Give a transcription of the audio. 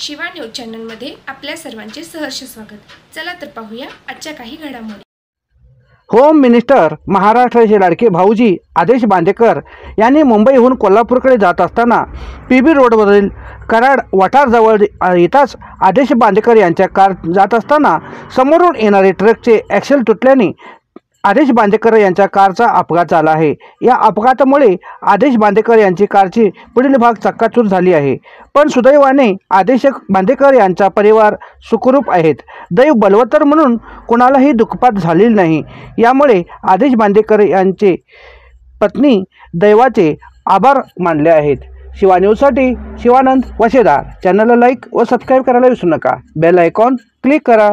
Shiva news चॅनलमध्ये आपल्या सर्वांचे सहर्ष स्वागत। चला तर पाहूया आजच्या काही घडामोडी। होम मिनिस्टर महाराष्ट्राचे लाडके भाऊजी आदेश बांदेकर यांनी मुंबईहून कोल्हापूरकडे जात असताना पीबी रोडवरील कराड वाठारजवळ येताच आदेश बांदेकर यांच्या कार जात असताना समोरून येणारे ट्रकचे ॲक्सेल तुटल्याने आदेश बांदेकर यांच्या कारचा अपघात झाला आहे। या अपघातामुळे आदेश बांदेकर यांची कारची पुढील भाग चक्काचूर झाली आहे, पण सुदैवाने आदेश बांदेकर यांचा परिवार सुखरूप आहेत। दैव बलवत्तर म्हणून कोणालाही दुःखपात झालेली नाही। यामुळे आदेश बांदेकर यांचे पत्नी दैवाचे आभार मानले आहेत। शिवा न्यूजसाठी शिवानंद वशेदार। चॅनलला लाईक व सबस्क्राईब करायला विसरू नका। बेल आयकॉन क्लिक करा।